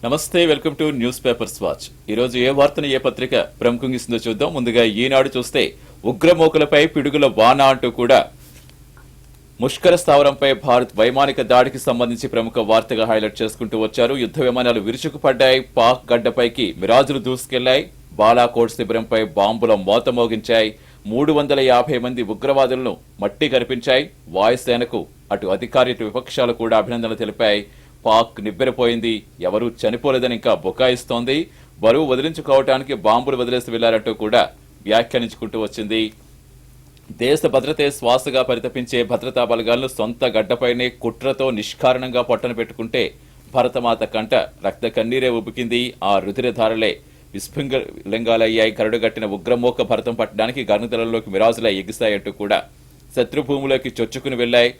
నమస్తే, welcome to news papers watch. ఈ రోజు ఏ వార్తను ఏ పత్రిక ప్రముఖంగా ఇస్తుందో చూద్దాం. ముందుగా ఈనాడు చూస్తే ఉగ్రమోకులపై పిడుగుల వాన అంటూ కూడా ముష్కర స్థావరంపై భారత్ వైమానిక దాడికి సంబంధించి ప్రముఖ వార్తగా హైలైట్ చేసుకుంటూ వచ్చారు. యుద్ధ విమానాలు విరుచుకుపడ్డాయి, పాక్ గడ్డపైకి మిరాజులు దూసుకెళ్లాయి, బాలాకోట్ శిబిరంపై బాంబుల మోత మోగించాయి, 350 మంది ఉగ్రవాదులను మట్టి కరిపించాయి. వాయుసేనకు అటు అధికారి ఇటు విపక్షాలు కూడా అభినందనలు తెలిపాయి. పాక్ నివ్వెరపోయింది, ఎవరూ చనిపోలేదని ఇంకా బుకాయిస్తోంది. బరువు వదిలించుకోవటానికి బాంబులు వదిలేసి వెళ్లారంటూ కూడా వ్యాఖ్యానించుకుంటూ వచ్చింది. దేశ భద్రతే శ్వాసగా పరితపించే భద్రతా బలగాలను సొంత గడ్డపైనే కుట్రతో నిష్కారణంగా పొట్టన పెట్టుకుంటే భరతమాత కంట రక్త కన్నీరే ఉబికింది. ఆ రుధిరధారలే విస్ఫులింగాలయ్యాయి. కరడుగట్టిన ఉగ్రమోక భరతం పట్టడానికి గగనతలంలోకి మిరాజులై ఎగిశాయంటూ కూడా శత్రుభూములోకి చొచ్చుకుని వెళ్లాయి.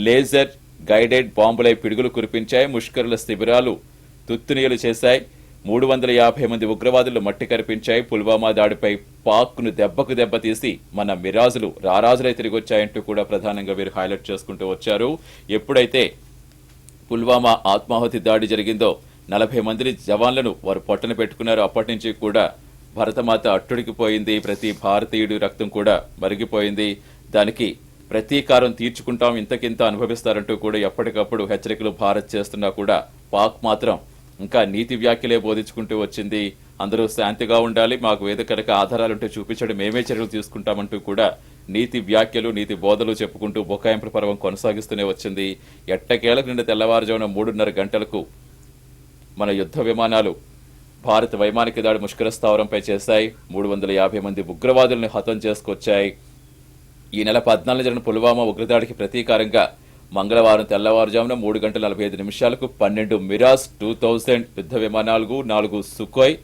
లేజర్ గైడెడ్ బాంబులై పిడుగులు కురిపించాయి. ముష్కరుల శిబిరాలు తుత్తునియలు చేశాయి. 350 మంది ఉగ్రవాదులు మట్టి కరిపించాయి. పుల్వామా దాడిపై పాక్ను దెబ్బకు దెబ్బతీసి మన మిరాజులు రారాజులై తిరిగొచ్చాయంటూ కూడా ప్రధానంగా వీరు హైలైట్ చేసుకుంటూ వచ్చారు. ఎప్పుడైతే పుల్వామా ఆత్మాహుతి దాడి జరిగిందో 40 మంది జవాన్లను వారు పొట్టన పెట్టుకున్నారు. అప్పటి నుంచి కూడా భరతమాత అట్టుడికిపోయింది. ప్రతి భారతీయుడి రక్తం కూడా మరిగిపోయింది. దానికి ప్రతీకారం తీర్చుకుంటాం, ఇంతకింత అనుభవిస్తారంటూ కూడా ఎప్పటికప్పుడు హెచ్చరికలు భారత్ చేస్తున్నా కూడా పాక్ మాత్రం ఇంకా నీతి వ్యాఖ్యలే బోధించుకుంటూ వచ్చింది. అందరూ శాంతిగా ఉండాలి, మాకు ఏదో కనుక ఆధారాలుంటే చూపించడం మేమే చర్యలు తీసుకుంటామంటూ కూడా నీతి వ్యాఖ్యలు నీతి బోధలు చెప్పుకుంటూ బొకాయింపుల పర్వం కొనసాగిస్తూనే వచ్చింది. ఎట్టకేలకు నిన్న తెల్లవారుజామున 3:30 గంటలకు మన యుద్ధ విమానాలు భారత వైమానిక దాడి ముష్కర స్థావరంపై చేశాయి. 350 మంది ఉగ్రవాదులను హతం చేసుకొచ్చాయి. ఈ నెల 14 జరిగిన పుల్వామా ఉగ్రదాడికి ప్రతీకారంగా మంగళవారం తెల్లవారుజామున 3:45 12 మిరాజ్ 2000 యుద్ధ విమానాలు, 4 సుఖోయ్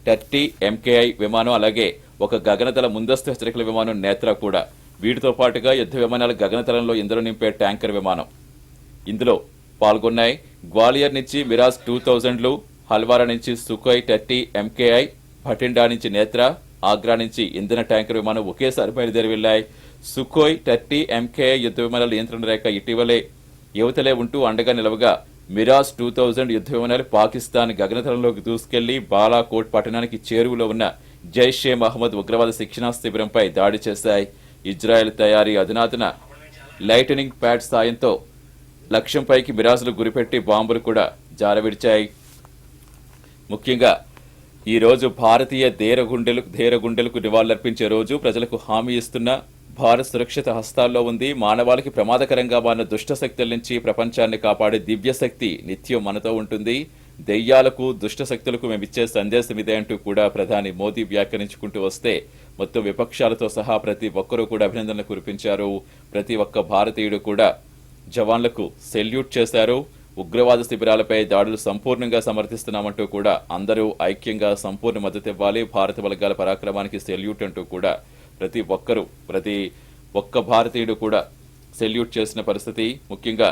30 MKI విమానం, అలాగే ఒక గగనతల ముందస్తు హెచ్చరికల విమానం నేత్ర కూడా. వీటితో పాటుగా యుద్ధ విమానాలు గగనతలంలో ఇంధనం నింపే ట్యాంకర్ విమానం ఇందులో పాల్గొన్నాయి. గ్వాలియర్ నుంచి మిరాజ్ 2000లు, హల్వారా నుంచి సుఖోయ్ 30 MKI, భటిండా నుంచి నేత్ర, ఆగ్రా నుంచి ఇంధన ట్యాంకర్ విమానం ఒకేసారి బయలుదేరి వెళ్లాయి. సుఖోయ్ 30 MKI యుద్ధ విమానాల నియంత్రణ రేఖ ఇటీవలే యువతలే ఉంటూ అండగా నిలవగా మిరాజ్ 2000 యుద్ధ విమానాలు పాకిస్తాన్ గగనతలంలోకి దూసుకెళ్లి బాలాకోట్ పట్టణానికి చేరువలో ఉన్న జైషే మహమ్మద్ ఉగ్రవాద శిక్షణా శిబిరంపై దాడి చేశాయి. ఇజ్రాయెల్ తయారీ అధునాతన లైటనింగ్ ప్యాడ్ సాయంతో లక్ష్యంపైకి మిరాజులు గురిపెట్టి బాంబులు కూడా జారవిడిచాయి. ముఖ్యంగా ఈ రోజు భారతీయ ధీరగుండెలకు నివాళులర్పించే రోజు. ప్రజలకు హామీ ఇస్తున్న భారత్ సురక్షిత హస్తాల్లో ఉంది. మానవాళికి ప్రమాదకరంగా మారిన దుష్టశక్తుల నుంచి ప్రపంచాన్ని కాపాడే దివ్యశక్తి నిత్యం మనతో ఉంటుంది. దెయ్యాలకు దుష్టశక్తులకు మేమిచ్చే సందేశం ఇదే అంటూ కూడా ప్రధాని మోదీ వ్యాఖ్యానించుకుంటూ వస్తే మొత్తం విపక్షాలతో సహా ప్రతి ఒక్కరూ కూడా అభినందనలు కురిపించారు. ప్రతి ఒక్క భారతీయుడు కూడా జవాన్లకు సెల్యూట్ చేశారు. ఉగ్రవాద శిబిరాలపై దాడులు సంపూర్ణంగా సమర్థిస్తున్నామంటూ కూడా అందరూ ఐక్యంగా సంపూర్ణ మద్దతు ఇవ్వాలి. భారత బలగాల పరాక్రమానికి సెల్యూట్ అంటూ కూడా ప్రతి ఒక్క భారతీయుడు కూడా సెల్యూట్ చేసిన పరిస్థితి. ముఖ్యంగా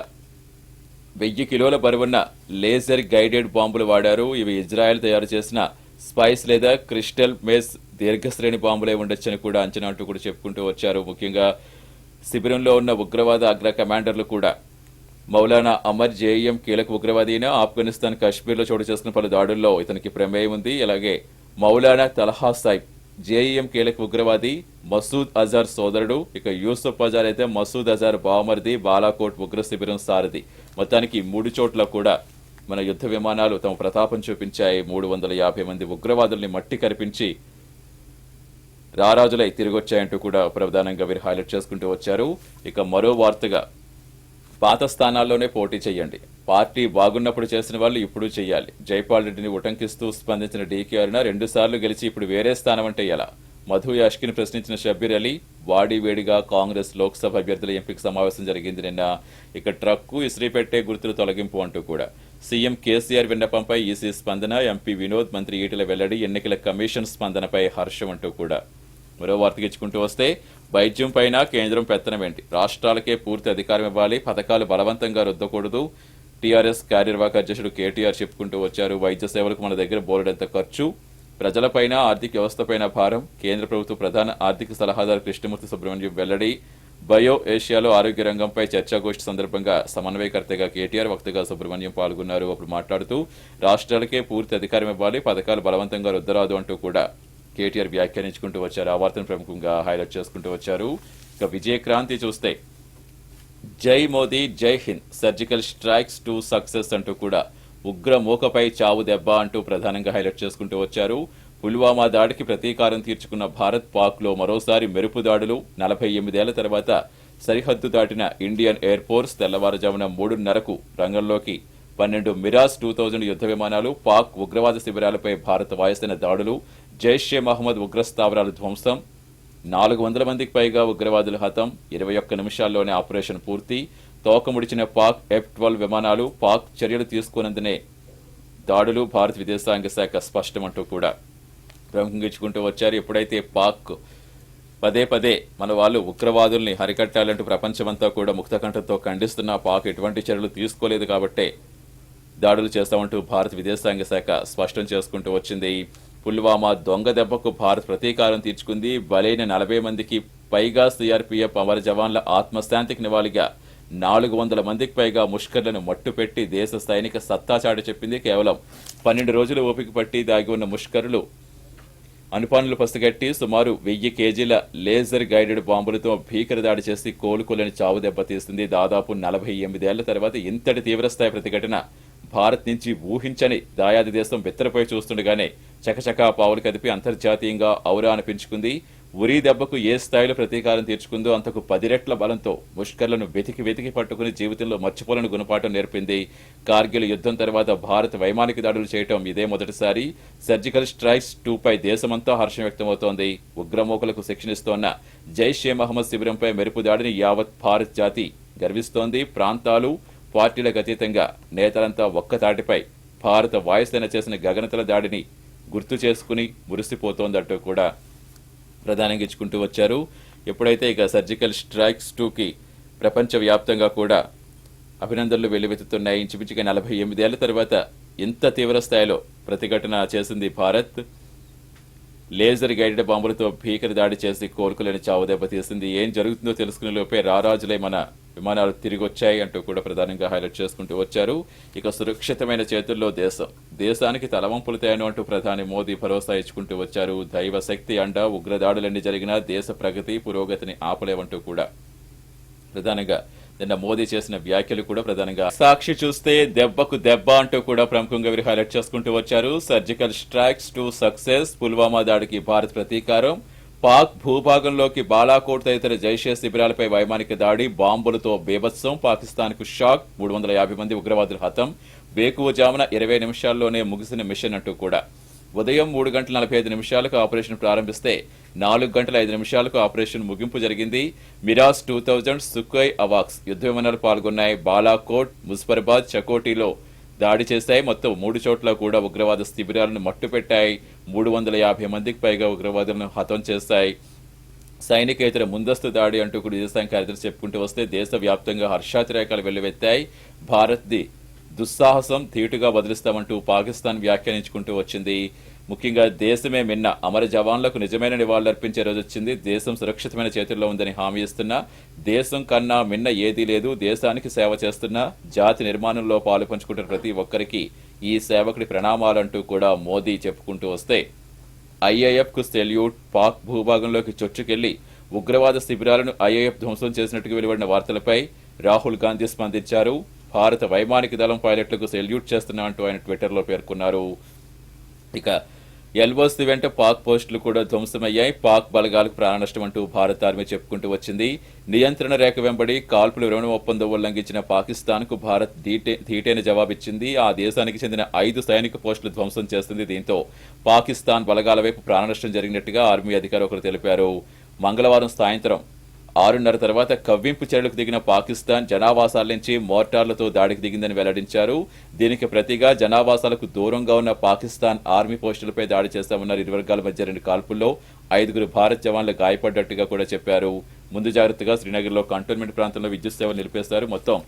1000 కిలోల బరువున్న లేజర్ గైడెడ్ బాంబులు వాడారు. ఇవి ఇజ్రాయెల్ తయారు చేసిన స్పైస్ లేదా క్రిస్టల్ మేస్ దీర్ఘశ్రేణి బాంబులే ఉండొచ్చని కూడా అంచనా అంటూ కూడా చెప్పుకుంటూ వచ్చారు. ముఖ్యంగా శిబిరంలో ఉన్న ఉగ్రవాద అగ్ర కమాండర్లు కూడా మౌలానా అమర్ జేఎం కీలక ఉగ్రవాది అయిన ఆఫ్ఘనిస్తాన్ కాశ్మీర్లో చోటు చేసుకున్న పలు దాడుల్లో ఇతనికి ప్రమేయం ఉంది. అలాగే మౌలానా తలహా సాయిబ్ జేఈఎం కీలక ఉగ్రవాది, మసూద్ అజార్ సోదరుడు. ఇక యూసుఫ్ అజార్ అయితే మసూద్ అజార్ బావమర్ది, బాలాకోట్ ఉగ్ర శిబిరం సారథి. మొత్తానికి 3 చోట్ల కూడా మన యుద్ధ విమానాలు తమ ప్రతాపం చూపించాయి. 350 మంది ఉగ్రవాదుల్ని మట్టి కరిపించి రారాజులై తిరిగొచ్చాయంటూ కూడా ప్రధానంగా వీరు హైలైట్ చేసుకుంటూ వచ్చారు. ఇక మరో వార్తగా పాత స్థానాల్లోనే పోటీ చేయండి, పార్టీ బాగున్నప్పుడు చేసిన వాళ్ళు ఇప్పుడు చేయాలి. జైపాల్ రెడ్డిని ఉటంకిస్తూ స్పందించిన డీకే అరుణ 2 సార్లు గెలిచి ఇప్పుడు వేరే స్థానం అంటే ఎలా? మధు యాష్కిని ప్రశ్నించిన షబ్బీర్ అలీ. వాడివేడిగా కాంగ్రెస్ లోక్సభ అభ్యర్థుల ఎంపిక సమావేశం జరిగింది నిన్న. ఇక ట్రక్కు ఇస్త్రీపెట్టే గుర్తులు తొలగింపు అంటూ కూడా సీఎం కేసీఆర్ విన్నపంపై ఈసీ స్పందన, ఎంపీ వినోద్, మంత్రి ఈటెల వెల్లడి, ఎన్నికల కమిషన్ స్పందనపై హర్షం అంటూ కూడా మరో వార్తకి ఇచ్చుకుంటూ వస్తే వైద్యం పైన కేంద్రం పెత్తనమేంటి? రాష్ట్రాలకే పూర్తి అధికారం ఇవ్వాలి, పథకాలు బలవంతంగా రుద్దకూడదు. టీఆర్ఎస్ కార్యనిర్వాహక అధ్యక్షుడు కేటీఆర్ చెప్పుకుంటూ వచ్చారు. వైద్య సేవలకు మన దగ్గర బోలెడంత ఖర్చు, ప్రజలపైన ఆర్థిక వ్యవస్థపైన భారం. కేంద్ర ప్రభుత్వ ప్రధాన ఆర్థిక సలహాదారు కృష్ణమూర్తి సుబ్రహ్మణ్యం వెల్లడి. బయో ఏషియాలో ఆరోగ్య రంగంపై చర్చాగోష్ఠి సందర్భంగా సమన్వయకర్తగా కేటీఆర్, వక్తగా సుబ్రహ్మణ్యం పాల్గొన్నారు. అప్పుడు మాట్లాడుతూ రాష్ట్రాలకే పూర్తి అధికారం ఇవ్వాలి, పథకాలు బలవంతంగా రుద్దరాదు అంటూ కూడా కేటీఆర్ వ్యాఖ్యానించుకుంటూ వచ్చారు. ఆ వార్తను ప్రముఖంగా హైలైట్ చేసుకుంటూ వచ్చారు. ఇక విజయక్రాంతి చూస్తే జై మోదీ జై Hind, surgical strikes to success అంటూ కూడా ఉగ్ర మూకపై చావు దెబ్బ అంటూ ప్రధానంగా హైలైట్ చేసుకుంటూ వచ్చారు. పుల్వామా దాడికి ప్రతీకారం తీర్చుకున్న భారత్, పాక్లో మరోసారి మెరుపు దాడులు. 48 ఏళ్ల తర్వాత సరిహద్దు దాటిన ఇండియన్ ఎయిర్ ఫోర్స్ తెల్లవారుజామున 3:30కు రంగంలోకి 12 మిరాజ్ 2000 యుద్ధ విమానాలు. పాక్ ఉగ్రవాద శిబిరాలపై భారత వాయుసేన దాడులు. జైషే మహమ్మద్ ఉగ్ర స్థావరాల ధ్వంసం. 400 మందికి పైగా ఉగ్రవాదులు హతం. 21 నిమిషాల్లోనే ఆపరేషన్ పూర్తి. తోకముడిచిన పాక్ F-12 విమానాలు. పాక్ చర్యలు తీసుకున్నందునే దాడులు, భారత విదేశాంగ శాఖ స్పష్టమంటూ కూడా ప్రముఖించుకుంటూ వచ్చారు. ఎప్పుడైతే పాక్ పదే పదే మన వాళ్ళు ఉగ్రవాదుల్ని హరికట్టాలంటూ ప్రపంచమంతా కూడా ముక్తకంఠంతో ఖండిస్తున్న పాక్ ఎటువంటి చర్యలు తీసుకోలేదు కాబట్టే దాడులు చేస్తామంటూ భారత విదేశాంగ శాఖ స్పష్టం చేసుకుంటూ వచ్చింది. పుల్వామా దొంగ దెబ్బకు భారత్ ప్రతీకారం తీర్చుకుంది. బలైన 40 మందికి పైగా సిఆర్పీఎఫ్ అమర జవాన్ల ఆత్మశాంతికి నివాళిగా 400 మందికి పైగా ముష్కర్లను మట్టుపెట్టి దేశ సైనిక సత్తాచాటు చెప్పింది. కేవలం 12 రోజులు ఓపిక పట్టి దాగి ఉన్న ముష్కరులు అనుపానులు పసిగట్టి సుమారు 1000 కేజీల లేజర్ గైడెడ్ బాంబులతో భీకర దాడి చేసి కోలుకోలేని చావు దెబ్బతీస్తుంది. దాదాపు 48 ఏళ్ల తర్వాత ఇంతటి తీవ్రస్థాయి ప్రతిఘటన భారత్ నుంచి ఊహించని దాయాది దేశం బిత్తరపై చూస్తుండగానే చకచకా పావులు కదిపి అంతర్జాతీయంగా ఔరా అనిపించుకుంది. ఉరీ దెబ్బకు ఏ స్థాయిలో ప్రతీకారం తీర్చుకుందో అంతకు 10 రెట్ల బలంతో ముష్కర్లను వెతికి పట్టుకుని జీవితంలో మర్చిపోలేని గుణపాఠం నేర్పింది. కార్గిల్ యుద్ధం తర్వాత భారత్ వైమానిక దాడులు చేయటం ఇదే మొదటిసారి. సర్జికల్ స్ట్రైక్స్ 2పై దేశమంతా హర్షం వ్యక్తమవుతోంది. ఉగ్రమోకలకు శిక్షణిస్తోన్న జైషే మహమ్మద్ శిబిరంపై మెరుపు దాడిని యావత్ భారత్ జాతి గర్విస్తోంది. ప్రాంతాలు, పార్టీలకు అతీతంగా నేతలంతా ఒక్కతాటిపై భారత వాయుసేన చేసిన గగనతల దాడిని గుర్తు చేసుకుని మురిసిపోతోందంటూ కూడా ప్రధానంగా ఇచ్చుకుంటూ వచ్చారు. ఎప్పుడైతే ఇక సర్జికల్ స్ట్రైక్స్ 2కి ప్రపంచవ్యాప్తంగా కూడా అభినందనలు వెల్లువెత్తుతున్నాయి. ఇంచుమించుగా 48 ఏళ్ల తర్వాత ఇంత తీవ్ర స్థాయిలో ప్రతిఘటన చేసింది భారత్. లేజర్ గైడెడ్ బాంబులతో భీకర దాడి చేసి కోలుకోలేని చావు దెబ్బతీసింది. ఏం జరుగుతుందో తెలుసుకునే లోపే రారాజులై మన విమానాలు తిరిగి వచ్చాయి అంటూ కూడా ప్రధానంగా హైలైట్ చేసుకుంటూ వచ్చారు. ఇక సురక్షితమైన చేతుల్లో దేశానికి తలవంపులు తేను అంటూ ప్రధాని మోదీ భరోసా ఇచ్చుకుంటూ వచ్చారు. దైవ శక్తి అండ, ఉగ్రదాడులన్నీ జరిగినా దేశ ప్రగతి పురోగతిని ఆపలేవంటూ కూడా ప్రధానంగా నిన్న మోదీ చేసిన వ్యాఖ్యలు కూడా ప్రధానంగా సాక్షి చూస్తే దెబ్బకు దెబ్బ అంటూ కూడా ప్రముఖంగా వీరు హైలైట్ చేసుకుంటూ వచ్చారు. Surgical strikes to success, Pulwama దాడికి భారత్ ప్రతీకారం. పాక్ భూభాగంలోకి బాలాకోట్ తదితర జైషే శిబిరాలపై వైమానిక దాడి, బాంబులతో బేభత్సం, పాకిస్తాన్కు షాక్, 350 మంది ఉగ్రవాదులు హతం. వేకువజామున 20 నిమిషాల్లోనే ముగిసిన మిషన్ అంటూ కూడా ఉదయం 3:45 ఆపరేషన్ ప్రారంభిస్తే 4:05 ఆపరేషన్ ముగింపు జరిగింది. మిరాజ్ 2000, సుఖోయ్, అవాక్స్ యుద్ధ విమానాలు పాల్గొన్నాయి. బాలాకోట్, ముజఫరాబాద్, చకోటీలో దాడి చేశాయి. మొత్తం 3 చోట్ల కూడా ఉగ్రవాద శిబిరాలను మట్టుపెట్టాయి. 350 మందికి పైగా ఉగ్రవాదులను హతం చేశాయి. సైనికేతర ముందస్తు దాడి అంటూ కూడా విదేశాంగ కార్యదర్శి చెప్పుకుంటూ వస్తే దేశవ్యాప్తంగా హర్షాతిరేకాలు వెల్లువెత్తాయి. భారత్ది దుస్సాహసం ధీటుగా బదిలిస్తామంటూ పాకిస్తాన్ వ్యాఖ్యానించుకుంటూ వచ్చింది. ముఖ్యంగా దేశమే మిన్న, అమర జవాన్లకు నిజమైన నివాళులర్పించే రోజు వచ్చింది. దేశం సురక్షితమైన చేతుల్లో ఉందని హామీ ఇస్తున్నా, దేశం కన్నా మిన్న ఏదీ లేదు, దేశానికి సేవ చేస్తున్నా, జాతి నిర్మాణంలో పాలు పంచుకుంటున్న ప్రతి ఒక్కరికి ఈ సేవకుడి ప్రణామాలంటూ కూడా మోదీ చెప్పుకుంటూ వస్తే ఐఏఎఫ్కు సెల్యూట్. పాక్ భూభాగంలోకి చొచ్చుకెళ్లి ఉగ్రవాద శిబిరాలను ఐఏఎఫ్ ధ్వంసం చేసినట్టుగా వెలువడిన వార్తలపై రాహుల్ గాంధీ స్పందించారు. భారత వైమానిక దళం పైలట్లకు సెల్యూట్ చేస్తున్నా అంటూ ఆయన ట్విట్టర్లో పేర్కొన్నారు. ఇక ఎల్ఓసి వెంట పాక్ పోస్టులు కూడా ధ్వంసమయ్యాయి. పాక్ బలగాలకు ప్రాణనష్టం అంటూ భారత ఆర్మీ చెప్పుకుంటూ వచ్చింది. నియంత్రణ రేఖ వెంబడి కాల్పుల విరమణ ఒప్పందం ఉల్లంఘించిన పాకిస్తాన్కు భారత్ ధీటైన జవాబిచ్చింది. ఆ దేశానికి చెందిన 5 సైనిక పోస్టులు ధ్వంసం చేస్తుంది. దీంతో పాకిస్తాన్ బలగాల వైపు ప్రాణనష్టం జరిగినట్టుగా ఆర్మీ అధికారి ఒకరు తెలిపారు. మంగళవారం సాయంత్రం 6:30 తర్వాత కవ్వింపు చర్యలకు దిగిన పాకిస్తాన్ జనావాసాల నుంచి మోర్టార్లతో దాడికి దిగిందని వెల్లడించారు. దీనికి ప్రతిగా జనావాసాలకు దూరంగా ఉన్న పాకిస్తాన్ ఆర్మీ పోస్టులపై దాడి చేస్తామన్నారు. ఇరు వర్గాల మధ్య 2 కాల్పుల్లో 5 భారత్ జవాన్లు గాయపడ్డట్టుగా కూడా చెప్పారు. ముందు జాగ్రత్తగా శ్రీనగర్లో కంటోన్మెంట్ ప్రాంతంలో విద్యుత్ సేవలు నిలిపేశారు. మొత్తం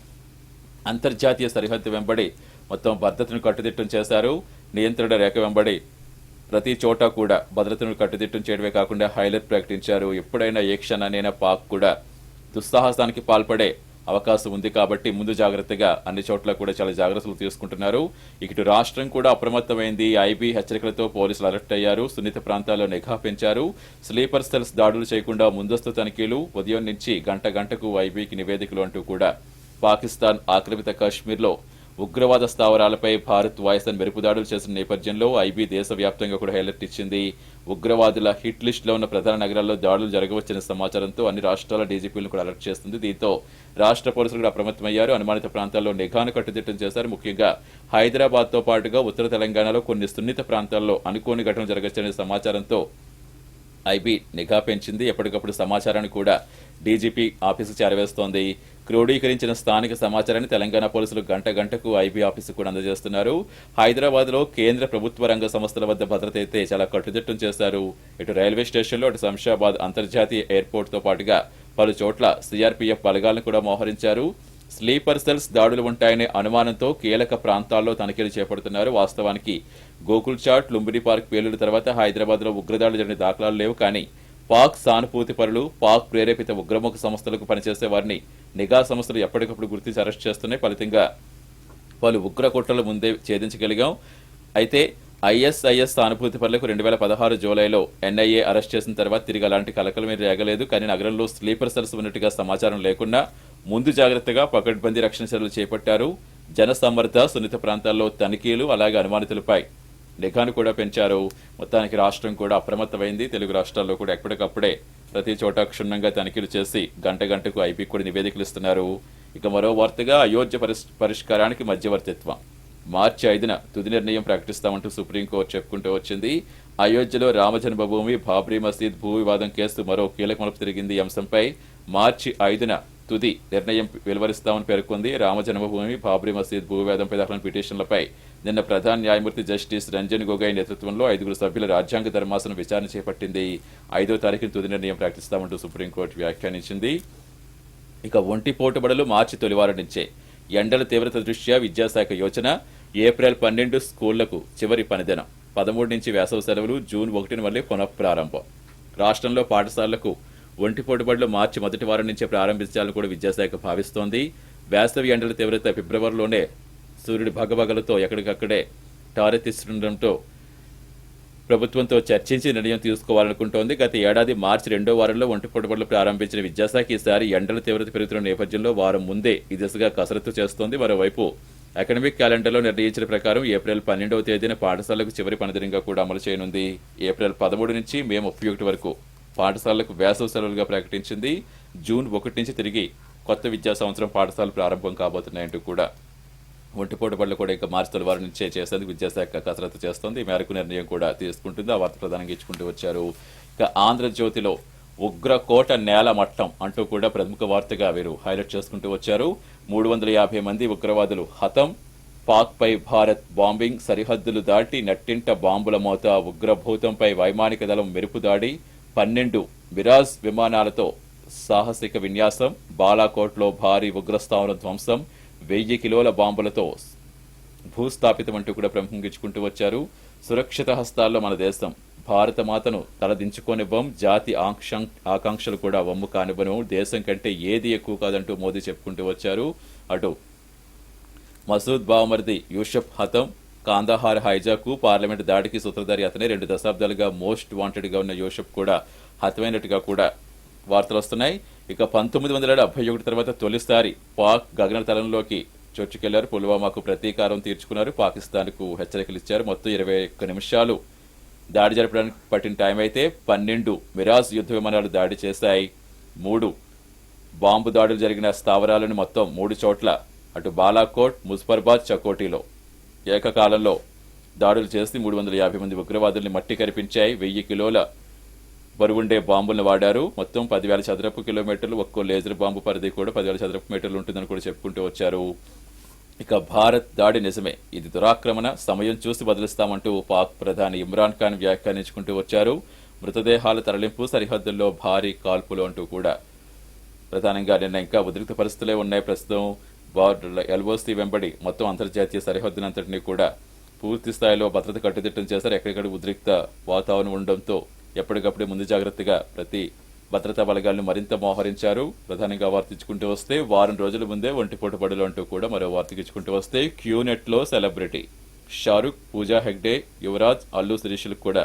అంతర్జాతీయ సరిహద్దు వెంబడి మొత్తం భద్రతను కట్టుదిట్టం చేశారు. నియంత్రణ రేఖ వెంబడి ప్రతి చోట కూడా భద్రతను కట్టుదిట్టం చేయడమే కాకుండా హైలైట్ ప్రకటించారు. ఎప్పుడైనా ఏ క్షణానైనా పాక్ కూడా దుస్సాహసానికి పాల్పడే అవకాశం ఉంది కాబట్టి ముందు జాగ్రత్తగా అన్ని చోట్ల కూడా చాలా జాగ్రత్తలు తీసుకుంటున్నారు. ఇటు రాష్ట్రం కూడా అప్రమత్తమైంది. ఐబీ హెచ్చరికలతో పోలీసులు అలర్ట్ అయ్యారు. సున్నిత ప్రాంతాల్లో నిఘా పెంచారు. స్లీపర్ సెల్స్ దాడులు చేయకుండా ముందస్తు తనిఖీలు. ఉదయం నుంచి గంటకు ఐబీకి నివేదికలు అంటూ కూడా పాకిస్తాన్ ఆక్రమిత కాశ్మీర్లో ఉగ్రవాద స్థావరాలపై భారత్ వాయుసేన మెరుపు దాడులు చేసిన నేపథ్యంలో ఐబీ దేశవ్యాప్తంగా కూడా హైలైట్ ఇచ్చింది. ఉగ్రవాదుల హిట్ లిస్ట్ లో ఉన్న ప్రధాన నగరాల్లో దాడులు జరగవచ్చనే సమాచారంతో అన్ని రాష్ట్రాల డీజీపీలను కూడా అలర్ట్ చేస్తుంది. దీంతో రాష్ట్ర పోలీసులు కూడా అప్రమత్తమయ్యారు. అనుమానిత ప్రాంతాల్లో నిఘాను కట్టుదిట్టం చేశారు. ముఖ్యంగా హైదరాబాద్ తో పాటుగా ఉత్తర తెలంగాణలో కొన్ని సున్నిత ప్రాంతాల్లో అనుకోని ఘటనలు జరగవచ్చనే సమాచారంతో ఐబీ నిఘా పెంచింది. ఎప్పటికప్పుడు సమాచారాన్ని కూడా డీజీపీ ఆఫీసు చేరవేస్తోంది. క్రోడీకరించిన స్థానిక సమాచారాన్ని తెలంగాణ పోలీసులు గంటకు ఐబీ ఆఫీసు కూడా అందజేస్తున్నారు. హైదరాబాద్ లో కేంద్ర ప్రభుత్వ రంగ సంస్థల వద్ద భద్రత అయితే చాలా కట్టుదిట్టం చేశారు. ఇటు రైల్వే స్టేషన్లో అటు శంషాబాద్ అంతర్జాతీయ ఎయిర్పోర్ట్ తో పాటుగా పలు చోట్ల సీఆర్పీఎఫ్ బలగాలను కూడా మోహరించారు. స్లీపర్ సెల్స్ దాడులు ఉంటాయనే అనుమానంతో కీలక ప్రాంతాల్లో తనిఖీలు చేపడుతున్నారు. వాస్తవానికి గోకుల్ చాట్, లుంబిని పార్క్ పేలుల తర్వాత హైదరాబాద్ లో ఉగ్రదాడులు జరిగిన దాఖలాలు లేవు. కానీ పాక్ సానుభూతి పరులు, పాక్ ప్రేరేపిత ఉగ్రముఖ సంస్థలకు పనిచేసే వారిని నిఘా సంస్థలు ఎప్పటికప్పుడు గుర్తించి అరెస్ట్ చేస్తున్నాయి. ఫలితంగా పలు ఉగ్ర కుట్రలు ముందే ఛేదించగలిగాం. అయితే ఐఎస్ఐఎస్ సానుభూతి పరులకు 2016 జూలైలో ఎన్ఐఏ అరెస్ట్ చేసిన తర్వాత తిరిగి అలాంటి కలకలమే రేగలేదు. కానీ నగరంలో స్లీపర్ సెల్స్ ఉన్నట్టుగా సమాచారం లేకుండా ముందు జాగ్రత్తగా పకడ్బందీ రక్షణ చర్యలు చేపట్టారు. జనసమ్మర్ద సున్నిత ప్రాంతాల్లో తనిఖీలు, అలాగే అనుమానితులపై నిఘాను కూడా పెంచారు. మొత్తానికి రాష్ట్రం కూడా అప్రమత్తమైంది. తెలుగు రాష్ట్రాల్లో కూడా ఎప్పటికప్పుడే ప్రతి చోట క్షుణ్ణంగా తనిఖీలు చేసి గంటకు ఐబీకి కూడా నివేదికలు ఇస్తున్నారు. ఇక మరో వార్తగా అయోధ్య పరిష్కారానికి మధ్యవర్తిత్వం. మార్చి 5న తుది నిర్ణయం ప్రకటిస్తామంటూ సుప్రీంకోర్టు చెప్పుకుంటూ వచ్చింది. అయోధ్యలో రామజన్మభూమి, బాబ్రీ మసీద్ భూ వివాదం కేసు మరో కీలక మలుపు తిరిగింది. ఈ అంశంపై మార్చి 5న తుది నిర్ణయం వెలువరిస్తామని పేర్కొంది. రామజన్మభూమి, బాబ్రీ మసీద్ భూ వివాదంపై దాఖలైన పిటిషన్లపై నిన్న ప్రధాన న్యాయమూర్తి జస్టిస్ రంజన్ గొగోయ్ నేతృత్వంలో 5 సభ్యుల రాజ్యాంగ ధర్మాసనం విచారణ చేపట్టింది. 5వ తారీఖున తుది నిర్ణయం ప్రకటిస్తామంటూ సుప్రీంకోర్టు వ్యాఖ్యానించింది. ఇక ఒంటి పోటుబడులు మార్చి తొలివారం నుంచే. ఎండల తీవ్రత దృష్ట్యా విద్యాశాఖ యోచన. ఏప్రిల్ 12 స్కూళ్లకు చివరి పనిదినం. 13 నుంచి వేసవి సెలవులు. జూన్ 1న మళ్లీ పునఃప్రారంభం. రాష్ట్రంలో పాఠశాలలకు ఒంటిపోటు బడులు మార్చి మొదటి వారం నుంచే ప్రారంభించాలని కూడా విద్యాశాఖ భావిస్తోంది. వేసవి ఎండల తీవ్రత ఫిబ్రవరిలోనే సూర్యుడి భగభగలతో ఎక్కడికక్కడే టారెత్తిస్తుండటంతో ప్రభుత్వంతో చర్చించి నిర్ణయం తీసుకోవాలనుకుంటోంది. గత ఏడాది మార్చి 2వ వారంలో ఒంటిపోటు బడులు ప్రారంభించిన విద్యాశాఖ ఈసారి ఎండల తీవ్రత పెరుగుతున్న నేపథ్యంలో వారం ముందే ఈ దిశగా కసరత్తు చేస్తోంది. మరోవైపు అకాడమిక్ క్యాలెండర్లో నిర్ణయించిన ప్రకారం ఏప్రిల్ 12వ తేదీన పాఠశాలకు చివరి పనిదినంగా కూడా అమలు చేయనుంది. ఏప్రిల్ 13 నుంచి మే 31 వరకు పాఠశాలలకు వేసవి సెలవులుగా ప్రకటించింది. జూన్ 1 నుంచి తిరిగి కొత్త విద్యా సంవత్సరం పాఠశాలలు ప్రారంభం కాబోతున్నాయంటూ కూడా ఒంటిపోటు బడులు కూడా ఇంకా మార్చి తొలి వారం నుంచే చేసేందుకు విద్యాశాఖ కసరత్తు చేస్తోంది. ఈ మేరకు నిర్ణయం కూడా తీసుకుంటుంది. ఆ వార్త ప్రధానంగా ఇచ్చుకుంటూ వచ్చారు. ఇక ఆంధ్రజ్యోతిలో ఉగ్రకోట నేల మట్టం అంటూ కూడా ప్రముఖ వార్తగా వీరు హైలైట్ చేసుకుంటూ వచ్చారు. 350 మంది ఉగ్రవాదులు హతం. పాక్ పై భారత్ బాంబింగ్. సరిహద్దులు దాటి నట్టింట బాంబుల మోత. ఉగ్రభూతంపై వైమానిక దళం మెరుపు దాడి. 12 మిరాజ్ విమానాలతో సాహసిక విన్యాసం. బాలాకోట్లో భారీ ఉగ్రస్థావరం ధ్వంసం. 1000 కిలోల బాంబులతో భూస్థాపితం అంటూ కూడా ప్రముఖించుకుంటూ వచ్చారు. సురక్షిత హస్తాల్లో మన దేశం. భారత మాతను తలదించుకోనివ్వం. జాతి ఆకాంక్షలు కూడా వమ్ము కానివ్వను. దేశం కంటే ఏది ఎక్కువ కాదంటూ మోదీ చెప్పుకుంటూ వచ్చారు. అటు మసూద్ బావమర్ది యూషఫ్ హతం. కాందహార్ హైజాకు, పార్లమెంటు దాడికి సూత్రధారి అతనే. 2 దశాబ్దాలుగా మోస్ట్ వాంటెడ్ గా ఉన్న యూషఫ్ కూడా హతమైనట్టుగా కూడా వార్తలు వస్తున్నాయి. ఇక 1971 తర్వాత తొలిసారి పాక్ గగనతలంలోకి చొచ్చుకెళ్లారు. పుల్వామాకు ప్రతీకారం తీర్చుకున్నారు. పాకిస్తాన్కు హెచ్చరికలు ఇచ్చారు. మొత్తం 21 నిమిషాలు దాడి జరపడానికి పట్టిన టైం అయితే 12 మిరాజ్ యుద్ధ విమానాలు దాడి చేశాయి. 3 బాంబు దాడులు జరిగిన స్థావరాలను మొత్తం 3 చోట్ల అటు బాలాకోట్, ముజఫర్బాద్, చకోటీలో ఏకకాలంలో దాడులు చేసి 350 మంది ఉగ్రవాదుల్ని మట్టి కరిపించాయి. 1000 కిలోల బరువుండే బాంబులను వాడారు. మొత్తం 10,000 చదరపు కిలోమీటర్లు. ఒక్కో లేజర్ బాంబు పరిధి కూడా 10,000 చదరపు మీటర్లు ఉంటుందని కూడా చెప్పుకుంటూ వచ్చారు. ఇక భారత్ దాడి నిజమే, ఇది దురాక్రమణ, సమయం చూసి బదిలిస్తామంటూ పాక్ ప్రధాని ఇమ్రాన్ ఖాన్ వ్యాఖ్యానించుకుంటూ వచ్చారు. మృతదేహాల తరలింపు, సరిహద్దుల్లో భారీ కాల్పులు అంటూ కూడా ప్రధానంగా నిన్న ఇంకా ఉద్రిక్త పరిస్థితులే ఉన్నాయి. ప్రస్తుతం బార్డర్ల ఎల్ఓసి వెంబడి మొత్తం అంతర్జాతీయ సరిహద్దులంతటినీ కూడా పూర్తి స్థాయిలో భద్రత కట్టుదిట్టం చేశారు. ఎక్కడికక్కడ ఉద్రిక్త వాతావరణం ఉండడంతో ఎప్పటికప్పుడు ముందు జాగ్రత్తగా ప్రతి భద్రతా బలగాలను మరింత మోహరించారు. ప్రధానంగా వార్త ఇచ్చుకుంటూ వస్తే వారం రోజుల ముందే ఒంటిపూట బడులు అంటూ కూడా మరో వార్తకి ఇచ్చుకుంటూ వస్తే క్యూనెట్ లో సెలబ్రిటీ షారుఖ్, పూజా హెగ్డే, యువరాజ్, అల్లు శిరీష్లకు కూడా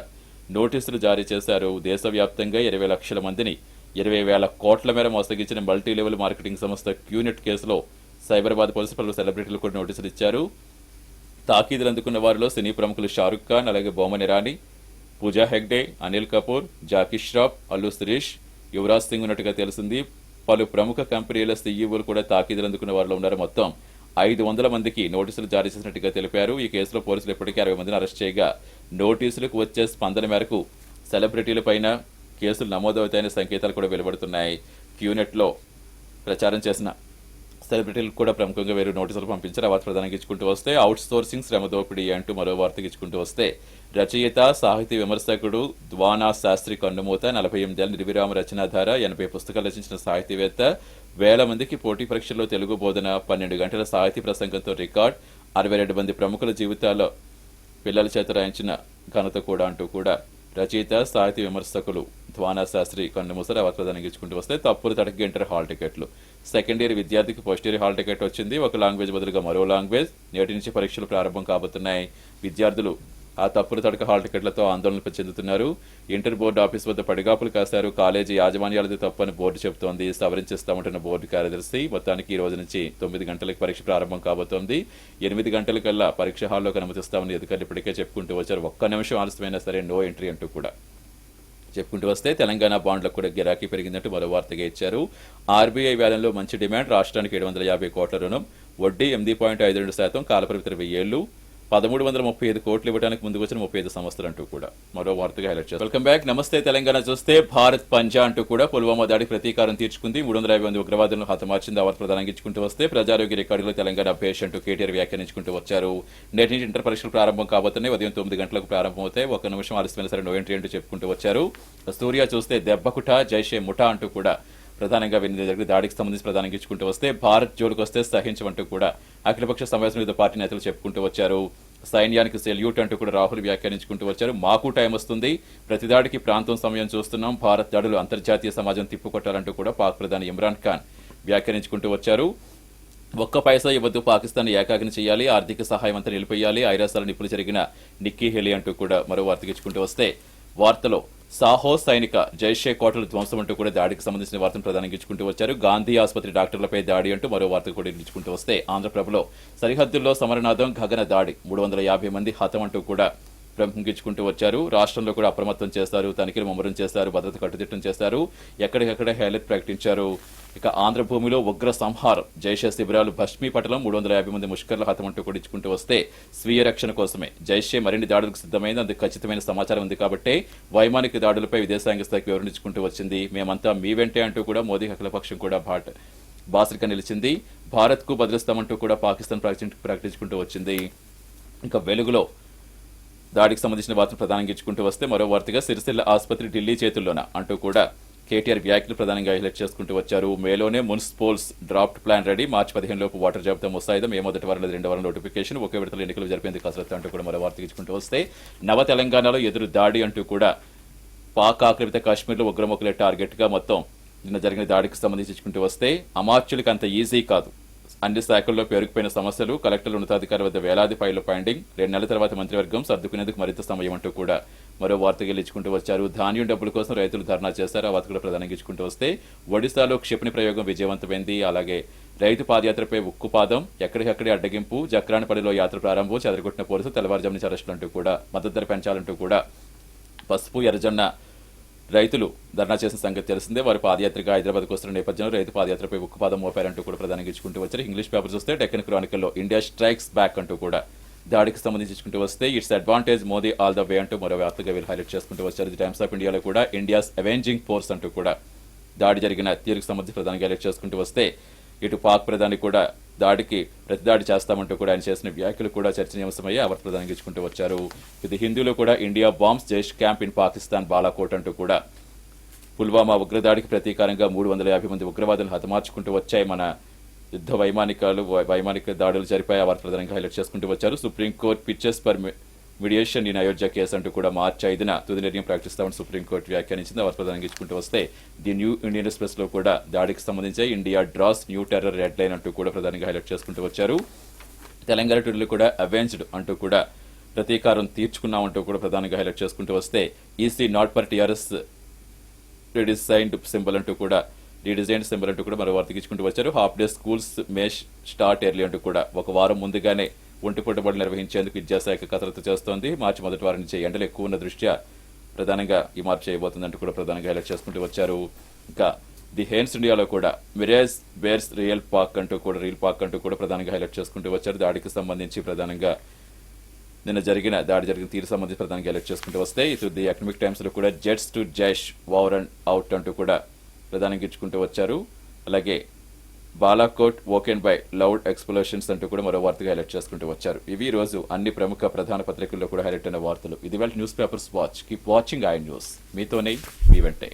నోటీసులు జారీ చేశారు. దేశవ్యాప్తంగా 20 లక్షల మందిని 20,000 కోట్ల మేర మోసగించిన మల్టీ లెవెల్ మార్కెటింగ్ సంస్థ క్యూనెట్ కేసులో సైబరాబాద్ పోలీసులు పలు సెలబ్రిటీలు కూడా నోటీసులు ఇచ్చారు. తాకీదులు అందుకున్న వారిలో సినీ ప్రముఖులు షారుఖ్ ఖాన్, అలాగే బొమ్మన్ ఇరానీ, పూజా హెగ్డే, అనిల్ కపూర్, జాకీ ష్రాఫ్, అల్లు శిరీష్, యువరాజ్ సింగ్ ఉన్నట్టుగా తెలిసింది. పలు ప్రముఖ కంపెనీల సీఈఓలు కూడా తాకీదులు అందుకున్న వారిలో ఉన్నారు. మొత్తం 500 మందికి నోటీసులు జారీ చేసినట్టుగా తెలిపారు. ఈ కేసులో పోలీసులు ఇప్పటికే 60 మందిని అరెస్ట్ చేయగా నోటీసులకు వచ్చే స్పందన మేరకు సెలబ్రిటీలపైన కేసులు నమోదవుతాయనే సంకేతాలు కూడా వెలువడుతున్నాయి. క్యూనెట్ లో ప్రచారం చేసిన సెలబ్రిటీలకు కూడా ప్రముఖంగా వేరు నోటీసులు పంపించారు. ఆ వార్త ప్రధానంగా ఇచ్చుకుంటూ వస్తే అవుట్ సోర్సింగ్ శ్రమ దోపిడీ అంటూ మరో వార్తకి ఇచ్చుకుంటూ వస్తే రచయిత, సాహితీ విమర్శకుడు ద్వానా శాస్త్రి కన్నుమూత, 48 ఏళ్ల నిర్విరామ రచనాధార, 80 పుస్తకాలు రచించిన సాహితీవేత్త, వేల మందికి పోటీ పరీక్షల్లో తెలుగు బోధన, 12 గంటల సాహితీ ప్రసంగంతో రికార్డ్, 62 మంది ప్రముఖుల జీవితాల్లో పిల్లల చేత రాయించిన ఘనత కూడా అంటూ కూడా రచయిత, సాహితీ విమర్శకులు ద్వానా శాస్త్రి కన్నుమూసారు. అవతదానికి ఇచ్చుకుంటూ వస్తే తప్పులు తడకి ఇంటర్ హాల్ టికెట్లు. సెకండ్ ఇయర్ విద్యార్థికి ఫస్ట్ ఇయర్ హాల్ టికెట్ వచ్చింది. ఒక లాంగ్వేజ్ బదులుగా మరో లాంగ్వేజ్. నేటి నుంచి పరీక్షలు ప్రారంభం కాబోతున్నాయి. విద్యార్థులు ఆ తప్పులు తడక హాల్ టికెట్లతో ఆందోళన చెందుతున్నారు. ఇంటర్ బోర్డు ఆఫీస్ వద్ద పడిగాపులు కాశారు. కాలేజీ యాజమాన్యాలది తప్పని బోర్డు చెబుతోంది. సవరించేస్తామంటున్న బోర్డు కార్యదర్శి. మొత్తానికి ఈ రోజు నుంచి 9 గంటలకు పరీక్ష ప్రారంభం కాబోతోంది. 8 గంటలకల్లా పరీక్ష హాల్లోకి అనుమతిస్తామని అధికారులు ఇప్పటికే చెప్పుకుంటూ వచ్చారు. ఒక్క నిమిషం ఆలస్యమైనా సరే నో ఎంట్రీ అంటూ కూడా చెప్పుకుంటూ వస్తే తెలంగాణ బాండ్లకు కూడా గిరాకీ పెరిగిందంటూ మరో వార్తగా ఇచ్చారు. ఆర్బీఐ వేలంలో మంచి డిమాండ్. రాష్ట్రానికి 750 కోట్ల రుణం, వడ్డీ 8.52%, కాలపరిమితి 20 ఏళ్లు, 1335 కోట్లు ఇవ్వడానికి ముందుకు వచ్చిన 35 సంవత్సరాలు అంటూ కూడా మరో వార్తగా హైలైట్ చేస్తారు. Welcome back. నమస్తే తెలంగాణ చూస్తే భారత్ పంజా అంటూ కూడా పుల్వామా దాడికి ప్రతీకారం తీర్చుకుంది. 350 మంది ఉగ్రవాదులను హతమార్చింది. వార్త ప్రధానంగా ఇచ్చుకుంటూ వస్తే ప్రజారోగ్య రికార్డులో తెలంగాణ భేష్ అంటూ కేటీఆర్ వ్యాఖ్యానించుకుంటూ వచ్చారు. నేటి నుంచి ఇంటర్ పరీక్షలు ప్రారంభం కాబోతున్నాయి. ఉదయం 9 గంటలకు ప్రారంభమవుతాయి. ఒక్క నిమిషం ఆలస్యమైన సరే నో ఎంట్రీ అంటూ చెప్పుకుంటూ వచ్చారు. సూర్య చూస్తే దెబ్బకుట, జైషే ముఠా అంటూ కూడా ప్రధానంగా జరిగిన దాడికి సంబంధించి ప్రధానంగా ఇచ్చుకుంటూ వస్తే భారత్ జోలికి వస్తే సహించమంటూ కూడా అఖిలపక్ష సమావేశం వివిధ పార్టీ నేతలు చెప్పుకుంటూ వచ్చారు. సైన్యానికి సెల్యూట్ అంటూ కూడా రాహుల్ వ్యాఖ్యానించుకుంటూ వచ్చారు. మాకు టైం వస్తుంది, ప్రతి దాడికి ప్రాంతం సమయం చూస్తున్నాం, భారత్ దాడులు అంతర్జాతీయ సమాజం తిప్పుకొట్టాలంటూ కూడా పాక్ ప్రధాని ఇమ్రాన్ ఖాన్ వ్యాఖ్యానించుకుంటూ వచ్చారు. ఒక్క పైసా ఇవ్వద్దు, పాకిస్తాన్ ఏకాగ్ని చేయాలి, ఆర్థిక సహాయం అంతా నిలిపేయాలి, ఐరాసాల నిప్పులు జరిగిన నిక్కీ హెలీ అంటూ కూడా మరో వార్తకి ఇచ్చుకుంటూ వస్తే వార్తలో సాహో సైనిక జైషే కోటలు ధ్వంసం అంటూ కూడా దాడికి సంబంధించిన వార్తను ప్రధానంగా ఇచ్చుకుంటూ వచ్చారు. గాంధీ ఆసుపత్రి డాక్టర్లపై దాడి అంటూ మరో వార్త కూడా ఇచ్చుకుంటూ వస్తే ఆంధ్రప్రభలో సరిహద్దుల్లో సమరనాథం, గగన దాడి, 350 మంది హతం అంటూ కూడా ప్రముఖించుకుంటూ వచ్చారు. రాష్ట్రంలో కూడా అప్రమత్తం చేస్తారు, తనిఖీలు ముమ్మరం చేస్తారు, భద్రత కట్టుదిట్టం చేస్తారు, ఎక్కడికక్కడ హైలైట్ ప్రకటించారు. ఇక ఆంధ్ర భూమిలో ఉగ్ర సంహారం, జైషే శిబిరాలు భస్మీపటలం, 350 మంది ముష్కర్ల హతమంటూ కూడా ఇచ్చుకుంటూ వస్తే స్వీయ రక్షణ కోసమే జైషే మరిన్ని దాడులకు సిద్ధమైంది. అందుకు ఖచ్చితమైన సమాచారం ఉంది కాబట్టి వైమానిక దాడులపై విదేశాంగ శాఖ వివరించుకుంటూ వచ్చింది. మేమంతా మీ వెంటే అంటూ కూడా మోదీ అఖిలపక్షం కూడా బాసిక నిలిచింది. భారత్ కు బదిలిస్తామంటూ కూడా పాకిస్తాన్ ప్రకటించుకుంటూ వచ్చింది. ఇంకా వెలుగులో దాడికి సంబంధించిన వార్తను ప్రధానంగా ఇచ్చుకుంటూ వస్తే మరో వార్తగా సిరిసిల్ల ఆసుపత్రి ఢిల్లీ చేతుల్లోన అంటూ కూడా కేటీఆర్ వ్యాఖ్యలు ప్రధానంగా హైలైట్ చేసుకుంటూ వచ్చారు. మేలోనే మున్సిపల్స్ డ్రాఫ్ట్ ప్లాన్ రెడీ, మార్చి 15 లోపు వాటర్ జాబితా ముసాయిదా, మే మొదటి వారం లేదా 2వ వారం నోటిఫికేషన్, ఒకే విడతలో ఎన్నికలు జరిపేందుకు కసరత్తు అంటూ కూడా మరో వార్తకి ఇచ్చుకుంటూ వస్తే నవ తెలంగాణలో ఎదురు దాడి అంటూ కూడా పాక్ ఆక్రమిత కాశ్మీర్లో ఉగ్రముఖులే టార్గెట్ గా మొత్తం నిన్న జరిగిన దాడికి సంబంధించి ఇచ్చుకుంటూ వస్తే అమాత్యులకు అంత ఈజీ కాదు, అన్ని శాఖల్లో పేరుకుపోయిన సమస్యలు, కలెక్టర్ల ఉన్నతాధికారి వద్ద వేలాది ఫైళ్లు పెండింగ్, 2 నెలల తర్వాత మంత్రివర్గం సర్దుకునేందుకు మరింత సమయం అంటూ కూడా మరో వార్తగా ఇచ్చుకుంటూ వచ్చారు. ధాన్యం డబ్బుల కోసం రైతులు ధర్నా చేశారు. ఆ వార్త కూడా ప్రధానంగా ఇచ్చుకుంటూ వస్తే ఒడిశాలో క్షిపణి ప్రయోగం విజయవంతమైంది. అలాగే రైతు పాదయాత్రపై ఉక్కుపాదం, ఎక్కడికక్కడే అడ్డగింపు, జక్రానపల్లిలో యాత్ర ప్రారంభం, చెదరగొట్టిన పోలీసులు, తెల్లవారుజామున అరెస్టులు అంటూ కూడా మద్దతు ధర పెంచాలంటూ కూడా పసుపు ఎర్రజొన్న రైతులు ధర్నా చేసిన సంగతి తెలిసిందే. వారు పాదయాత్రగా హైదరాబాద్కు వస్తున్న నేపథ్యంలో రైతు పాదయాత్రపై ఉక్కుపాదం మోపారంటూ కూడా ప్రధానంగా ఇచ్చుకుంటూ వచ్చారు. ఇంగ్లీష్ పేపర్ చూస్తే డెక్కన్ క్రానికల్లో ఇండియా స్ట్రైక్స్ బ్యాక్ అంటూ కూడా దాడికి సంబంధించి ఇచ్చుకుంటూ వస్తే it's advantage Modi all the way అంటూ మరో వార్తగా వీళ్ళు హైలైట్ చేసుకుంటూ వచ్చారు. ది టైమ్స్ ఆఫ్ ఇండియాలో కూడా ఇండియాస్ అవెంజింగ్ ఫోర్స్ అంటూ కూడా దాడి జరిగిన తీరుకు సంబంధించి ప్రధానంగా హైలైట్ చేసుకుంటూ వస్తే ఇటు పాక్ ప్రధాని కూడా దాడికి ప్రతిదాడి చేస్తామంటూ కూడా ఆయన చేసిన వ్యాఖ్యలు కూడా చర్చనీయాంశమయ్యి అవర్ ప్రధానంగా ఇచ్చుకుంటూ వచ్చారు. ఇది హిందీలో కూడా India bombs Jaish camp in Pakistan Balakot అంటూ కూడా పుల్వామా ఉగ్రదాడికి ప్రతీకారంగా 350 మంది ఉగ్రవాదులను హతమార్చుకుంటూ వచ్చాయి. మన యుద్ధ వైమానిక దాడులు జరిపాయి. వారు ప్రధానంగా హైలైట్ చేసుకుంటూ వచ్చారు. Supreme court pictures mediation in Ayodhya case అంటూ కూడా మార్చి 5న తుది నిర్ణయం ప్రకటిస్తామని సుప్రీంకోర్టు వ్యాఖ్యానించింది. ఆ వార్త ప్రధానంగా ఇచ్చుకుంటూ వస్తే ది న్యూ ఇండియన్ ఎక్స్ప్రెస్ లో కూడా దాడికి సంబంధించి India draws new terror red line అంటూ కూడా ప్రధానంగా హైలైట్ చేసుకుంటూ వచ్చారు. తెలంగాణ టూర్లు కూడా అవెంజ్డ్ అంటూ కూడా ప్రతీకారం తీర్చుకున్నామంటూ కూడా ప్రధానంగా హైలైట్ చేసుకుంటూ వస్తే EC not for TRS redesigned symbol అంటూ కూడా మరో వార్తకి ఇచ్చుకుంటూ వచ్చారు. Half day schools mesh start early అంటూ కూడా ఒక వారం ముందుగానే ఒంటి పూట బడులు నిర్వహించేందుకు విద్యాశాఖ కసరత్తు చేస్తోంది. మార్చి మొదటి వారం నుంచి ఎండలు ఎక్కువ ఉన్న దృష్ట్యా ప్రధానంగా ఈ మార్పు చేయబోతుందంటూ కూడా ప్రధానంగా హైలైట్ చేసుకుంటూ వచ్చారు. ఇంకా ది హెయిన్స్ ఇండియాలో కూడా మిరేజ్ బేర్స్ రియల్ పార్క్ అంటూ కూడా ప్రధానంగా హైలైట్ చేసుకుంటూ వచ్చారు. దాడికి సంబంధించి ప్రధానంగా నిన్న దాడి జరిగిన తీరు సంబంధించి ప్రధానంగా హైలైట్ చేసుకుంటూ వస్తే ఇటు ది ఎకనామిక్ టైమ్స్ లో కూడా jets to Jaish war and out అంటూ కూడా ప్రధానంగా ఇచ్చుకుంటూ వచ్చారు. అలాగే బాలాకోట్ వోకెన్ బై లౌడ్ ఎక్స్ప్లోషన్స్ అంటూ కూడా మరో వార్తగా హైలైట్ చేసుకుంటూ వచ్చారు. ఇవి ఈ రోజు అన్ని ప్రముఖ ప్రధాన పత్రికల్లో కూడా హైలైట్ అయిన వార్తలు. ఇది వాళ్ళ news papers watch. Keep watching I news. మీతోనే మీ వెంటే.